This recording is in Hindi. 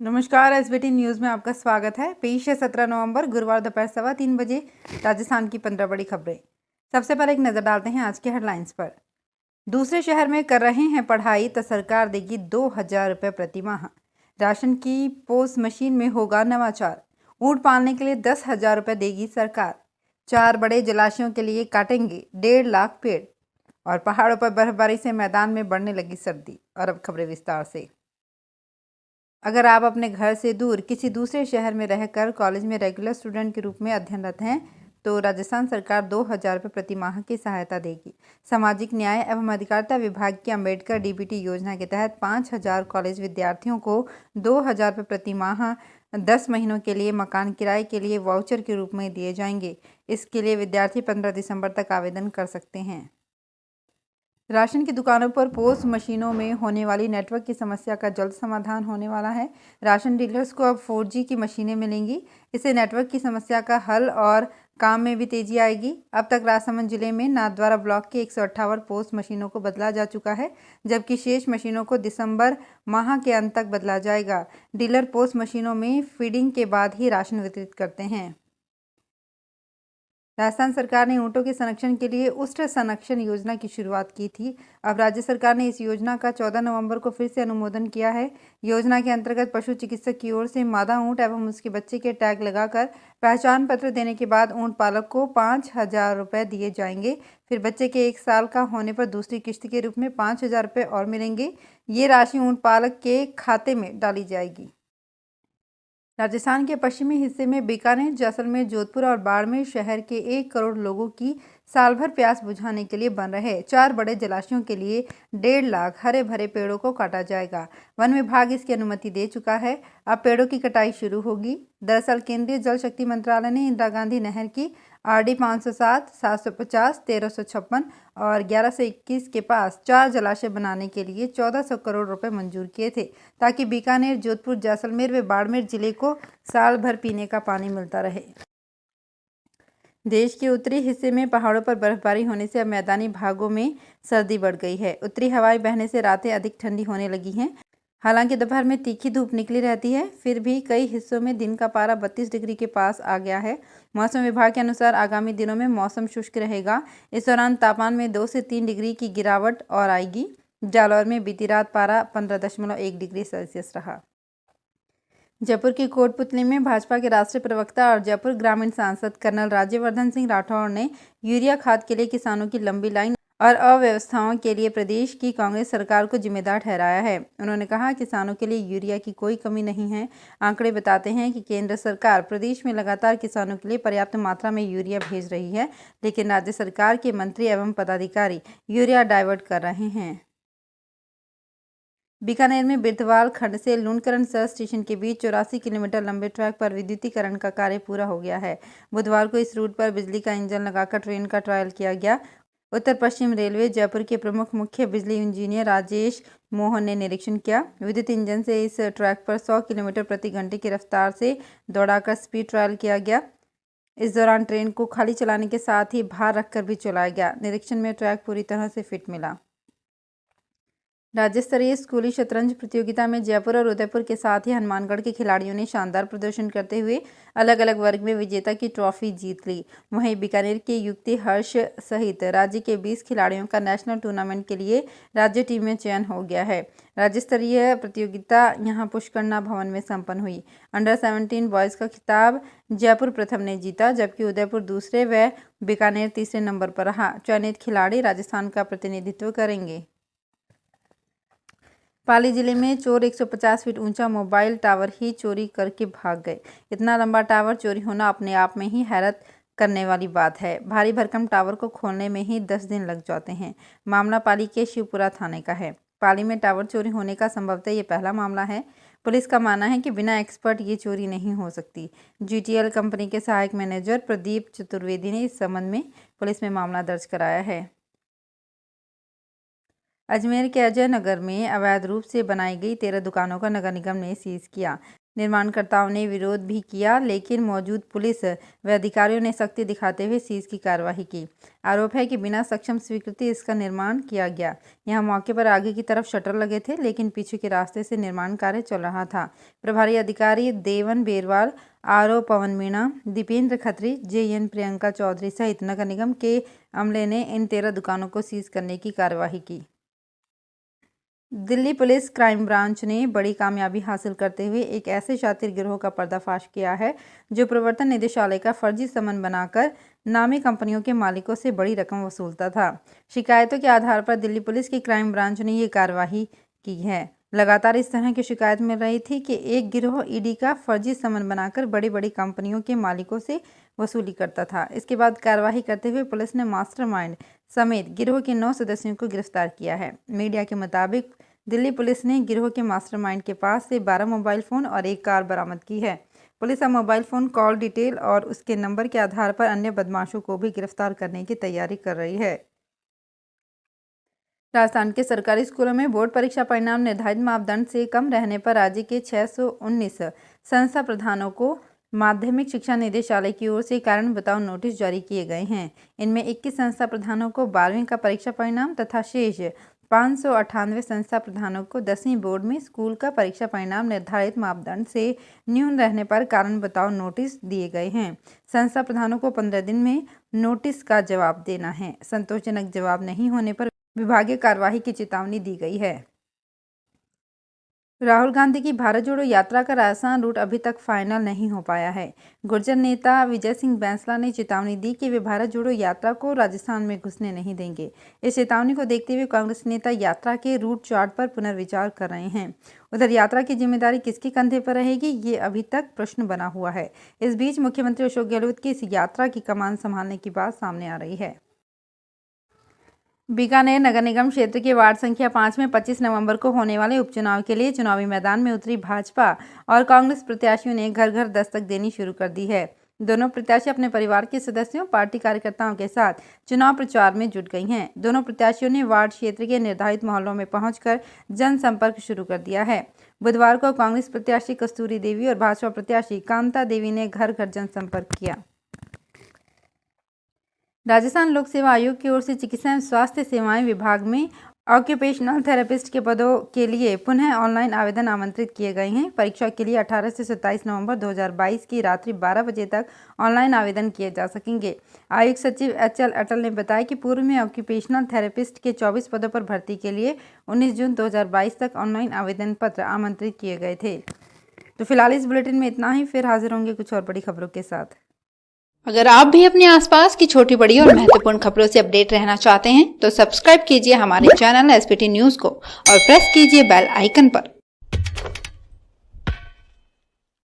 नमस्कार। एसबीटी न्यूज़ में आपका स्वागत है। पेश है 17 नवंबर गुरुवार दोपहर 3:15 बजे राजस्थान की 15 बड़ी खबरें। सबसे पहले एक नज़र डालते हैं आज के हेडलाइंस पर। दूसरे शहर में कर रहे हैं पढ़ाई तो सरकार देगी 2,000 रुपये प्रति माह। राशन की पोस मशीन में होगा नवाचार। ऊँट पालने के लिए 10,000 रुपये देगी सरकार। 4 बड़े जलाशयों के लिए काटेंगे 1.5 लाख पेड़। और पहाड़ों पर बर्फबारी से मैदान में बढ़ने लगी सर्दी। और अब खबरें विस्तार से। अगर आप अपने घर से दूर किसी दूसरे शहर में रहकर कॉलेज में रेगुलर स्टूडेंट के रूप में अध्ययनरत हैं तो राजस्थान सरकार 2,000 रुपये प्रति माह की सहायता देगी। सामाजिक न्याय एवं अधिकारिता विभाग की अम्बेडकर डीबीटी योजना के तहत 5,000 कॉलेज विद्यार्थियों को 2,000 रुपये प्रति माह 10 महीनों के लिए मकान किराए के लिए वाउचर के रूप में दिए जाएंगे। इसके लिए विद्यार्थी 15 दिसंबर तक आवेदन कर सकते हैं। राशन की दुकानों पर पोस मशीनों में होने वाली नेटवर्क की समस्या का जल्द समाधान होने वाला है। राशन डीलर्स को अब 4G की मशीनें मिलेंगी। इससे नेटवर्क की समस्या का हल और काम में भी तेजी आएगी। अब तक राजसमंद जिले में नाथद्वारा ब्लॉक के 158 पोस मशीनों को बदला जा चुका है, जबकि शेष मशीनों को दिसंबर माह के अंत तक बदला जाएगा। डीलर पोस मशीनों में फीडिंग के बाद ही राशन वितरित करते हैं। राजस्थान सरकार ने ऊँटों के संरक्षण के लिए उष्ट संरक्षण योजना की शुरुआत की थी। अब राज्य सरकार ने इस योजना का 14 नवंबर को फिर से अनुमोदन किया है। योजना के अंतर्गत पशु चिकित्सक की ओर से मादा ऊँट एवं उसके बच्चे के टैग लगाकर पहचान पत्र देने के बाद ऊँट पालक को 5,000 रुपये दिए जाएंगे। फिर बच्चे के 1 साल का होने पर दूसरी किश्त के रूप में 5,000 रुपये और मिलेंगे। ये राशि ऊँट पालक के खाते में डाली जाएगी। राजस्थान के पश्चिमी हिस्से में बीकानेर, जैसलमेर, जोधपुर और बाड़मेर शहर के 1 करोड़ लोगों की साल भर प्यास बुझाने के लिए बन रहे 4 बड़े जलाशयों के लिए 1.5 लाख हरे भरे पेड़ों को काटा जाएगा। वन विभाग इसकी अनुमति दे चुका है। अब पेड़ों की कटाई शुरू होगी। दरअसल केंद्रीय जल शक्ति मंत्रालय ने इंदिरा गांधी नहर की RD 507, 750, 1356 और 1121 के पास 4 जलाशय बनाने के लिए 1400 करोड़ रुपए मंजूर किए थे, ताकि बीकानेर, जोधपुर, जैसलमेर व बाड़मेर जिले को साल भर पीने का पानी मिलता रहे। देश के उत्तरी हिस्से में पहाड़ों पर बर्फबारी होने से अब मैदानी भागों में सर्दी बढ़ गई है। उत्तरी हवाएं बहने से रातें अधिक ठंडी होने लगी हैं। हालांकि दोपहर में तीखी धूप निकली रहती है, फिर भी कई हिस्सों में दिन का पारा 32 डिग्री के पास आ गया है। मौसम विभाग के अनुसार आगामी दिनों में मौसम शुष्क रहेगा। इस दौरान तापमान में 2 से 3 डिग्री की गिरावट और आएगी। जालौर में बीती रात पारा 15.1 डिग्री सेल्सियस रहा। जयपुर की कोटपुतली में भाजपा के राष्ट्रीय प्रवक्ता और जयपुर ग्रामीण सांसद कर्नल राज्यवर्धन सिंह राठौड़ ने यूरिया खाद के लिए किसानों की लंबी लाइन और अव्यवस्थाओं के लिए प्रदेश की कांग्रेस सरकार को जिम्मेदार ठहराया है। उन्होंने कहा, किसानों के लिए यूरिया की कोई कमी नहीं है। आंकड़े बताते हैं कि केंद्र सरकार प्रदेश में लगातार किसानों के लिए पर्याप्त मात्रा में यूरिया भेज रही है, लेकिन राज्य सरकार के मंत्री एवं पदाधिकारी यूरिया डाइवर्ट कर रहे हैं। बीकानेर में बिरथवाल खंड से लूणकरण सब स्टेशन के बीच 84 किलोमीटर लंबे ट्रैक पर विद्युतीकरण का कार्य पूरा हो गया है। बुधवार को इस रूट पर बिजली का इंजन लगाकर ट्रेन का ट्रायल किया गया। उत्तर पश्चिम रेलवे जयपुर के प्रमुख मुख्य बिजली इंजीनियर राजेश मोहन ने निरीक्षण किया। विद्युत इंजन से इस ट्रैक पर 100 किलोमीटर प्रति घंटे की रफ्तार से दौड़ाकर स्पीड ट्रायल किया गया। इस दौरान ट्रेन को खाली चलाने के साथ ही भार रखकर भी चलाया गया। निरीक्षण में ट्रैक पूरी तरह से फिट मिला। राज्य स्तरीय स्कूली शतरंज प्रतियोगिता में जयपुर और उदयपुर के साथ ही हनुमानगढ़ के खिलाड़ियों ने शानदार प्रदर्शन करते हुए अलग अलग वर्ग में विजेता की ट्रॉफी जीत ली। वहीं बीकानेर के युक्ति हर्ष सहित राज्य के 20 खिलाड़ियों का नेशनल टूर्नामेंट के लिए राज्य टीम में चयन हो गया है। राज्य स्तरीय प्रतियोगिता यहां पुष्करना भवन में संपन्न हुई। अंडर 17 बॉयज़ का खिताब जयपुर प्रथम ने जीता, जबकि उदयपुर दूसरे व बीकानेर तीसरे नंबर पर रहा। चयनित खिलाड़ी राजस्थान का प्रतिनिधित्व करेंगे। पाली जिले में चोर 150 फीट ऊंचा मोबाइल टावर ही चोरी करके भाग गए। इतना लंबा टावर चोरी होना अपने आप में ही हैरत करने वाली बात है। भारी भरकम टावर को खोलने में ही 10 दिन लग जाते हैं। मामला पाली के शिवपुरा थाने का है। पाली में टावर चोरी होने का संभवतः ये पहला मामला है। पुलिस का मानना है कि बिना एक्सपर्ट ये चोरी नहीं हो सकती। GTL कंपनी के सहायक मैनेजर प्रदीप चतुर्वेदी ने इस संबंध में पुलिस में मामला दर्ज कराया है। अजमेर के अजय नगर में अवैध रूप से बनाई गई 13 दुकानों का नगर निगम ने सीज किया। निर्माणकर्ताओं ने विरोध भी किया, लेकिन मौजूद पुलिस व अधिकारियों ने सख्ती दिखाते हुए सीज की कार्रवाई की। आरोप है कि बिना सक्षम स्वीकृति इसका निर्माण किया गया। यहां मौके पर आगे की तरफ शटर लगे थे, लेकिन पीछे के रास्ते से निर्माण कार्य चल रहा था। प्रभारी अधिकारी देवन बेरवाल, आरओ पवन मीणा, दीपेंद्र खत्री, जेएन प्रियंका चौधरी सहित नगर निगम के अमले ने इन 13 दुकानों को सीज करने की कार्यवाही की। दिल्ली पुलिस क्राइम ब्रांच ने बड़ी कामयाबी हासिल करते हुए एक ऐसे शातिर गिरोह का पर्दाफाश किया है जो प्रवर्तन निदेशालय का फर्जी समन बनाकर नामी कंपनियों के मालिकों से बड़ी रकम वसूलता था। शिकायतों के आधार पर दिल्ली पुलिस की क्राइम ब्रांच ने ये कार्रवाई की है। लगातार इस तरह की शिकायत मिल रही थी कि एक गिरोह ईडी का फर्जी समन बनाकर बड़ी बड़ी कंपनियों के मालिकों से वसूली करता था। इसके बाद कार्रवाई करते हुए पुलिस ने मास्टरमाइंड समेत गिरोह के 9 सदस्यों को गिरफ्तार किया है। मीडिया के मुताबिक दिल्ली पुलिस ने गिरोह के मास्टरमाइंड के पास से 12 मोबाइल फ़ोन और एक कार बरामद की है। पुलिस अब मोबाइल फ़ोन कॉल डिटेल और उसके नंबर के आधार पर अन्य बदमाशों को भी गिरफ्तार करने की तैयारी कर रही है। राजस्थान के सरकारी स्कूलों में बोर्ड परीक्षा परिणाम निर्धारित मापदंड से कम रहने पर राज्य के 619 संस्था प्रधानों को माध्यमिक शिक्षा निदेशालय की ओर से कारण बताओ नोटिस जारी किए गए हैं। इनमें 21 संस्था प्रधानों को 12वीं का परीक्षा परिणाम तथा शेष 598 संस्था प्रधानों को 10वीं बोर्ड में स्कूल का परीक्षा परिणाम निर्धारित मापदंड से न्यून रहने पर कारण बताओ नोटिस दिए गए हैं। संस्था प्रधानों को 15 दिन में नोटिस का जवाब देना है। संतोषजनक जवाब नहीं होने पर विभागीय कार्यवाही की चेतावनी दी गई है। राहुल गांधी की भारत जोड़ो यात्रा का राजस्थान रूट अभी तक फाइनल नहीं हो पाया है। गुर्जर नेता विजय सिंह बैंसला ने चेतावनी दी कि वे भारत जोड़ो यात्रा को राजस्थान में घुसने नहीं देंगे। इस चेतावनी को देखते हुए कांग्रेस नेता यात्रा के रूट चार्ट पर पुनर्विचार कर रहे हैं। उधर यात्रा की जिम्मेदारी किसके कंधे पर रहेगी, ये अभी तक प्रश्न बना हुआ है। इस बीच मुख्यमंत्री अशोक गहलोत की इस यात्रा की कमान संभालने की बात सामने आ रही है। बीकानेर नगर निगम क्षेत्र के वार्ड संख्या 5 में 25 नवंबर को होने वाले उपचुनाव के लिए चुनावी मैदान में उतरी भाजपा और कांग्रेस प्रत्याशियों ने घर घर दस्तक देनी शुरू कर दी है। दोनों प्रत्याशी अपने परिवार के सदस्यों, पार्टी कार्यकर्ताओं के साथ चुनाव प्रचार में जुट गई हैं। दोनों प्रत्याशियों ने वार्ड क्षेत्र के निर्धारित मोहल्लों में पहुंचकर जनसंपर्क शुरू कर दिया है। बुधवार को कांग्रेस प्रत्याशी कस्तूरी देवी और भाजपा प्रत्याशी कांता देवी ने घर घर जनसंपर्क किया। राजस्थान लोक सेवा आयोग की ओर से चिकित्सा एवं स्वास्थ्य सेवाएं विभाग में ऑक्यूपेशनल थेरेपिस्ट के पदों के लिए पुनः ऑनलाइन आवेदन आमंत्रित किए गए हैं। परीक्षा के लिए 18 से 27 नवंबर 2022 की रात्रि 12 बजे तक ऑनलाइन आवेदन किए जा सकेंगे। आयुक्त सचिव HL अटल ने बताया कि पूर्व में ऑक्यूपेशनल थेरेपिस्ट के 24 पदों पर भर्ती के लिए 19 जून 2022 तक ऑनलाइन आवेदन पत्र आमंत्रित किए गए थे। तो फिलहाल इस बुलेटिन में इतना ही, फिर हाजिर होंगे कुछ और बड़ी खबरों के साथ। अगर आप भी अपने आसपास की छोटी बड़ी और महत्वपूर्ण खबरों से अपडेट रहना चाहते हैं तो सब्सक्राइब कीजिए हमारे चैनल SPT न्यूज को और प्रेस कीजिए बेल आइकन पर।